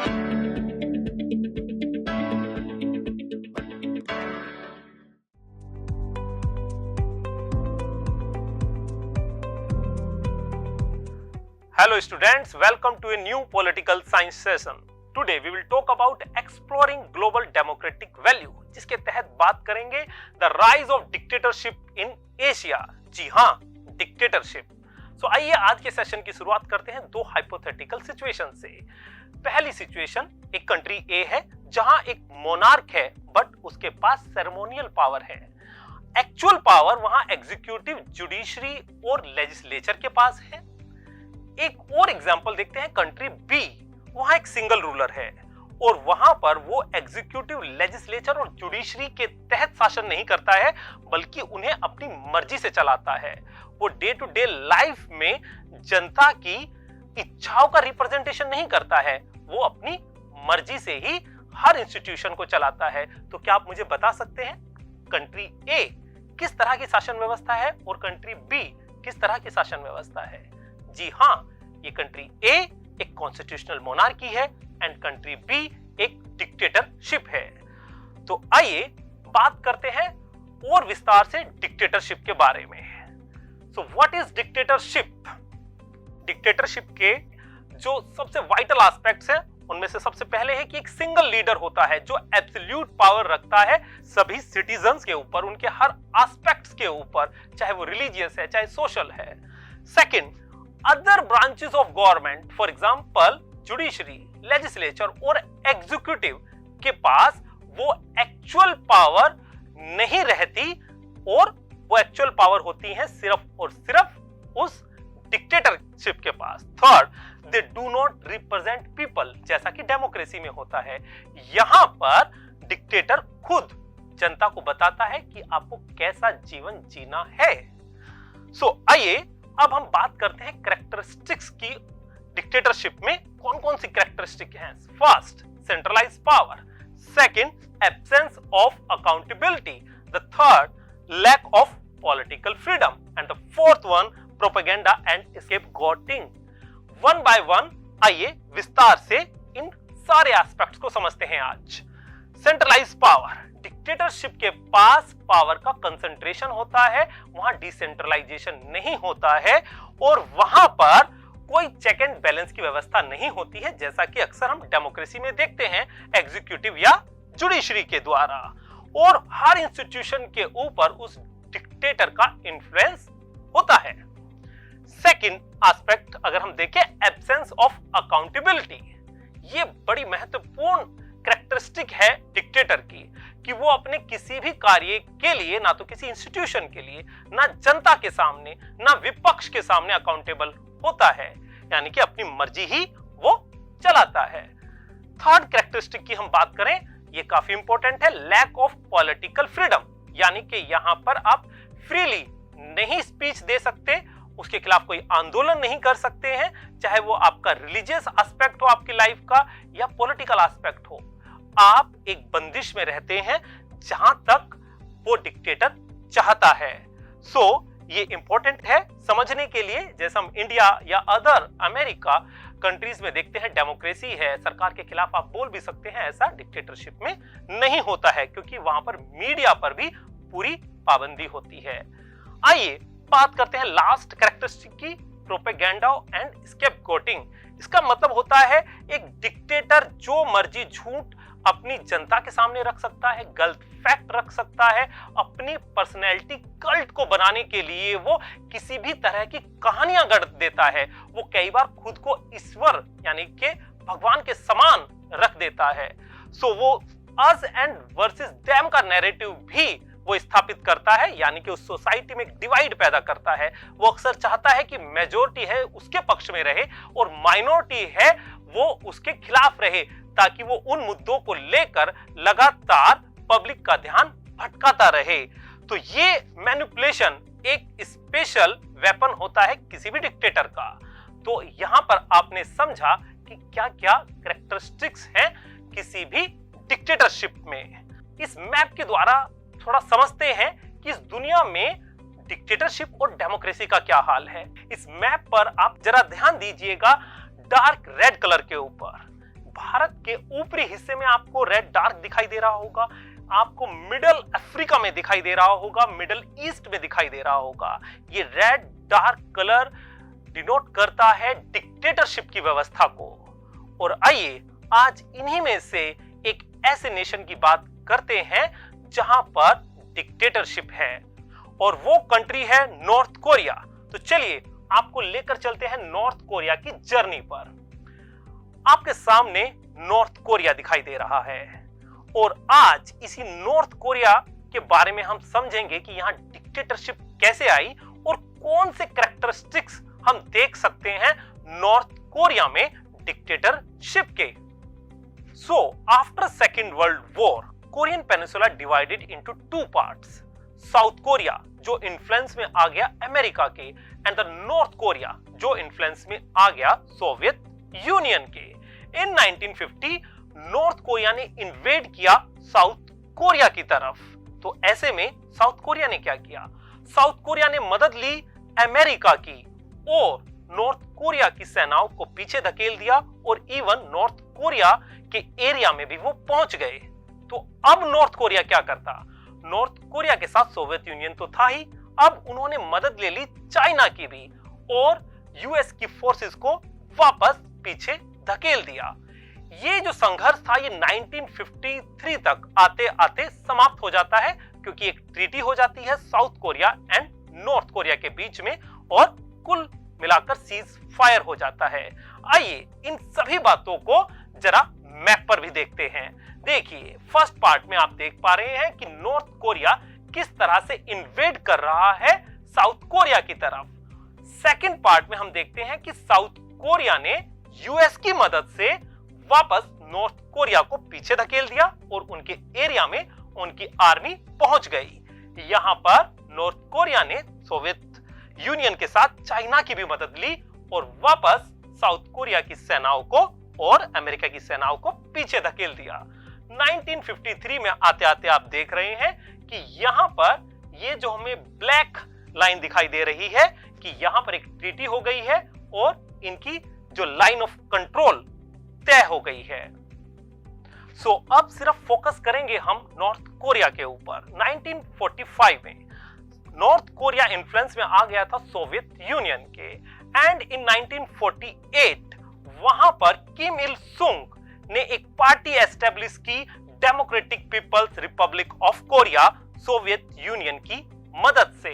Hello students, welcome to a new political science session. Today we will talk about exploring global democratic value, जिसके तहत बात करेंगे the rise of dictatorship in Asia. जी हाँ, dictatorship. So आइए आज के session की शुरुआत करते हैं दो हाइपोथेटिकल सिचुएशन से. पहली सिचुएशन एक कंट्री A है जहां एक मोनार्क है बट उसके पास सेरेमोनियल पावर है. एक्चुअल पावर वहां एग्जीक्यूटिव, जुडिशरी और लेजिस्लेचर के पास है. एक और एग्जांपल देखते हैं कंट्री बी. वहां एक सिंगल रूलर है और वहां पर वो एग्जीक्यूटिव, लेजिस्लेचर और जुडिशरी के तहत शासन नहीं करता है बल्कि उन्हें अपनी मर्जी से चलाता है. वो डे टू डे लाइफ में जनता की इच्छाओं का रिप्रेजेंटेशन नहीं करता है, वो अपनी मर्जी से ही हर इंस्टीट्यूशन को चलाता है. तो क्या आप मुझे बता सकते हैं कंट्री ए किस तरह की शासन व्यवस्था है और कंट्री बी किस तरह की शासन व्यवस्था है? जी हाँ, ये कंट्री ए एक कॉन्स्टिट्यूशनल मोनार्की है एंड कंट्री बी एक डिक्टेटरशिप है. तो आइए बात करते हैं और विस्तार से डिक्टेटरशिप के बारे में. So what is dictatorship? Dictatorship के जो सबसे वाइटल एस्पेक्ट्स हैं उनमें से सबसे पहले है कि एक सिंगल लीडर होता है जो एब्सोल्यूट पावर रखता है सभी सिटीजन्स के ऊपर, उनके हर एस्पेक्ट्स के ऊपर, चाहे वो रिलीजियस है चाहे सोशल है. Second, other branches of government, for example judiciary, legislature और executive के पास वो एक्चुअल पावर नहीं रहती और वो एक्चुअल पावर होती है सिर्फ और सिर्फ उस डिक्टेटरशिप के पास. Third, they do not represent people, जैसा कि डेमोक्रेसी में होता है. यहां पर डिक्टेटर खुद जनता को बताता है कि आपको कैसा जीवन जीना है. सो आइए अब हम बात करते हैं कैरेक्टरिस्टिक्स की. डिक्टेटरशिप में कौन कौन सी कैरेक्टरिस्टिक हैं? First, centralised power. Second, absence of accountability. The third, lack of political freedom. And the fourth one, propaganda and scapegoating. One by one आइए विस्तार से इन सारे एस्पेक्ट्स को समझते हैं आज. Centralised power. डिक्टेटरशिप के पास पावर का कंसंट्रेशन होता है, वहां डिसेंट्रलाइजेशन नहीं होता है और वहां पर कोई चेक एंड बैलेंस की व्यवस्था नहीं होती है, जैसा कि अक्सर हम डेमोक्रेसी में देखते हैं एग्जीक्यूटिव या जुडिशरी के द्वारा. और हर इंस्टीट्यूशन के ऊपर उस डिक्टेटर का इन्फ्लुएंस होता है. सेकंड एस्पेक्ट अगर हम देखें, एब्सेंस ऑफ अकाउंटेबिलिटी. ये बड़ी महत्वपूर्ण कैरेक्टरिस्टिक है डिक्टेटर की कि वो अपने किसी भी कार्य के लिए ना तो किसी इंस्टीट्यूशन के लिए, ना जनता के सामने, ना विपक्ष के सामने अकाउंटेबल होता है, यानी कि अपनी मर्जी ही वो चलाता है. थर्ड कैरेक्टरिस्टिक की हम बात करें, ये काफी इंपॉर्टेंट है, लैक ऑफ पॉलिटिकल फ्रीडम. यानी कि यहां पर आप फ्रीली नहीं स्पीच दे सकते, उसके खिलाफ कोई आंदोलन नहीं कर सकते हैं, चाहे वो आपका रिलीजियस एस्पेक्ट हो आपकी लाइफ का या पॉलिटिकल एस्पेक्ट हो. आप एक बंदिश में रहते हैं जहां तक वो डिक्टेटर चाहता है. सो ये इंपॉर्टेंट है समझने के लिए. जैसे हम इंडिया या अदर अमेरिका कंट्रीज में देखते हैं, डेमोक्रेसी है, सरकार के खिलाफ आप बोल भी सकते हैं, ऐसा डिक्टेटरशिप में नहीं होता है क्योंकि वहां पर मीडिया पर भी पूरी पाबंदी होती है. आइए बात करते हैं लास्ट कैरेक्टरिस्टिक की, प्रोपेगेंडा एंड स्केपगोटिंग. इसका मतलब होता है एक डिक्टेटर जो मर्जी झूठ अपनी जनता के सामने रख सकता है, गलत फैक्ट रख सकता है, अपनी पर्सनैलिटी कल्ट को बनाने के लिए वो किसी भी तरह की कहानियां गढ़ देता है. वो कई बार खुद को ईश्वर यानी कि भगवान के समान रख देता है. सो वो अस एंड वर्सेस देम का नैरेटिव भी वो स्थापित करता है, यानी कि उस सोसाइटी में एक डिवाइड पैदा करता है. वो अक्सर चाहता है कि मेजॉरिटी है उसके पक्ष में रहे और माइनॉरिटी है वो उसके खिलाफ रहे, ताकि वो उन मुद्दों को लेकर लगातार पब्लिक का ध्यान भटकाता रहे. तो ये मैनिपुलेशन एक स्पेशल वेपन होता है किसी भी डिक्टेटर का. तो यहां पर आपने समझा कि क्या क्या कैरेक्टरिस्टिक्स हैं किसी भी डिक्टेटरशिप में. इस मैप के द्वारा थोड़ा समझते हैं कि इस दुनिया में डिक्टेटरशिप और डेमोक्रेसी का क्या हाल है. इस मैप पर आप जरा ध्यान दीजिएगा डार्क रेड कलर के ऊपर. भारत के ऊपरी हिस्से में आपको रेड डार्क दिखाई दे रहा होगा, आपको मिडल अफ्रीका में दिखाई दे रहा होगा, मिडल ईस्ट में दिखाई दे रहा होगा। ये रेड डार्क कलर डिनोट करता है डिक्टेटरशिप की व्यवस्था को। और आइए आज इन्हीं में से एक ऐसे नेशन की बात करते हैं जहां पर डिक्टेटरशिप है, और वो कंट्री है नॉर्थ कोरिया। तो चलिए आपको लेकर चलते हैं नॉर्थ कोरिया की जर्नी पर। आपके सामने नॉर्थ कोरिया दिखाई दे रहा है, और आज इसी नॉर्थ कोरिया के बारे में हम समझेंगे कि यहां डिक्टेटरशिप कैसे आई और कौन से कैरेक्टरिस्टिक्स हम देख सकते हैं नॉर्थ कोरिया में डिक्टेटरशिप के। So after second world war, Korean peninsula divided into two parts. South Korea जो इन्फ्लुएंस में आ गया अमेरिका के, एंड द नॉर्थ कोरिया जो इन्फ्लुएंस में आ गया सोवियत यूनियन के। इन 1950 नॉर्थ कोरिया ने इन्वेड किया साउथ कोरिया की तरफ। तो ऐसे में साउथ कोरिया ने क्या किया? साउथ कोरिया ने मदद ली अमेरिका की और नॉर्थ कोरिया की सेनाओं को पीछे धकेल दिया, और इवन नॉर्थ कोरिया के एरिया में भी वो पहुंच गए। तो अब नॉर्थ कोरिया क्या करता? नॉर्थ कोरिया के साथ सोवियत यूनियन तो था ही, अब उन्होंने मदद ले ली चाइना की भी, और यूएस की फोर्सेस को वापस पीछे धकेल दिया। ये जो संघर्ष था ये 1953 तक आते आते समाप्त हो जाता है, क्योंकि एक ट्रीटी हो जाती है south Korea and north Korea के बीच में, और कुल मिलाकर सीज फायर हो जाता है। आइए इन सभी बातों को जरा मैप पर भी देखते हैं। देखिए फर्स्ट पार्ट में आप देख पा रहे हैं कि नॉर्थ कोरिया किस तरह से इन्वेड कर रहा है साउथ कोरिया की तरफ। सेकंड पार्ट में हम देखते हैं कि साउथ कोरिया ने यूएस की मदद से वापस नॉर्थ कोरिया को पीछे धकेल दिया, और उनके एरिया में उनकी आर्मी पहुंच गई। यहां पर नॉर्थ कोरिया ने सोवियत यूनियन के साथ चाइना की भी मदद ली, और वापस साउथ कोरिया की सेनाओं को और अमेरिका की सेनाओं को पीछे धकेल दिया। 1953 में आते आते आप देख रहे हैं कि यहां पर ये जो हमें ब्लैक लाइन दिखाई दे रही है कि यहां पर एक ट्रीटी हो गई है, और इनकी जो लाइन ऑफ कंट्रोल तय हो गई है। सो अब सिर्फ फोकस करेंगे हम नॉर्थ कोरिया के ऊपर। 1945 में नॉर्थ कोरिया इन्फ्लुएंस में आ गया था सोवियत यूनियन के, एंड इन 1948 वहां पर किम इल सुंग ने एक पार्टी एस्टेब्लिश की, Democratic People's Republic of Korea, Soviet Union की मदद से।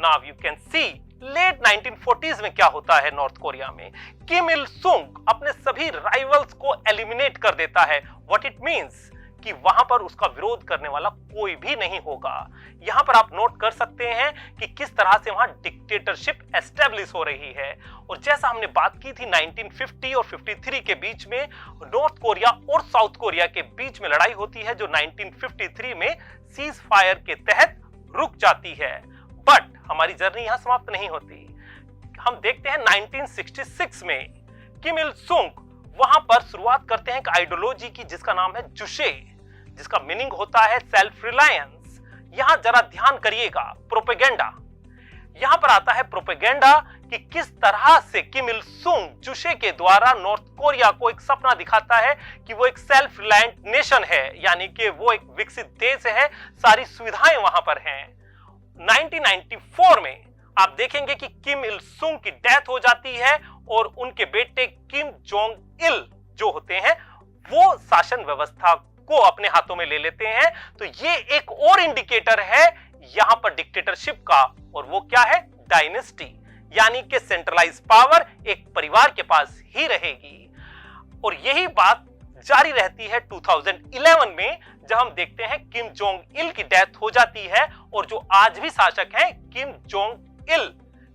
Now you can see late 1940s में क्या होता है नॉर्थ कोरिया में। किम इल सुंग अपने सभी राइवल्स को एलिमिनेट कर देता है। व्हाट इट मींस कि वहां पर उसका विरोध करने वाला कोई भी नहीं होगा। यहां पर आप नोट कर सकते हैं कि किस तरह से वहां डिक्टेटरशिप एस्टेब्लिश हो रही है। और जैसा हमने बात की थी 1950 और 53 के बीच में नॉर्थ कोरिया और साउथ कोरिया के बीच में लड़ाई होती है, जो 1953 में सीज फायर के तहत रुक जाती है। बट हमारी जर्नी यहां समाप्त नहीं होती। हम देखते हैं 1966 में किम इल सुंग वहां पर शुरुआत करते हैं एक आइडियोलॉजी की जिसका नाम है जुशे, जिसका मीनिंग होता है सेल्फ रिलायंस। यहां जरा ध्यान करिएगा, प्रोपेगेंडा। यहां पर आता है प्रोपेगेंडा कि किस तरह से किम इल सुंग जुशे के द्वारा नॉर्थ कोरिया को एक सपना दिखाता है कि वो एक सेल्फ रिलायंट नेशन है, यानी कि वो एक विकसित देश है, सारी सुविधाएं वहां पर हैं। 1994 में आप देखेंगे कि किम इल सुंग की डेथ हो जाती है, और उनके बेटे किम जोंग इल जो होते हैं वो शासन व्यवस्था को अपने हाथों में ले लेते हैं। तो ये एक और इंडिकेटर है यहां पर डिक्टेटरशिप का, और वो क्या है? डायनेस्टी, यानी कि सेंट्रलाइज पावर एक परिवार के पास ही रहेगी। और यही बात जारी रहती है 2011 में, जब हम देखते हैं किम जोंग इल की डेथ हो जाती है, और जो आज भी शासक हैं किम जोंग इल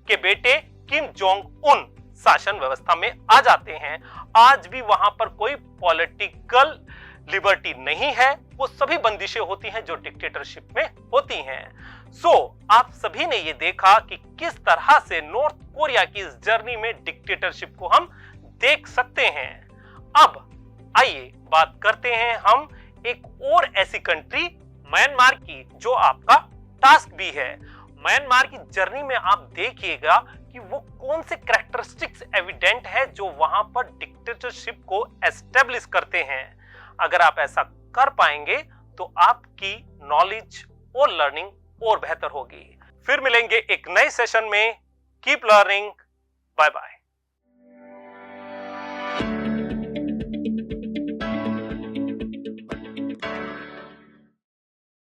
के बेटे किम जोंग उन शासन व्यवस्था में आ जाते हैं। आज भी वहां पर कोई पॉलिटिकल लिबर्टी नहीं है, वो सभी बंदिशें होती हैं जो डिक्टेटरशिप में होती हैं। सो आप सभी ने ये देखा कि किस तरह से नॉर्थ कोरिया की इस जर्नी में डिक्टेटरशिप को हम देख सकते हैं। अब आइए बात करते हैं हम एक और ऐसी कंट्री म्यांमार की, जो आपका टास्क भी है। म्यांमार की जर्नी में आप देखिएगा कि वो कौन से कैरेक्टरिस्टिक्स एविडेंट है जो वहां पर डिक्टेटरशिप को एस्टेब्लिश करते हैं। अगर आप ऐसा कर पाएंगे तो आपकी नॉलेज और लर्निंग और बेहतर होगी। फिर मिलेंगे एक नए सेशन में। Keep learning. Bye bye.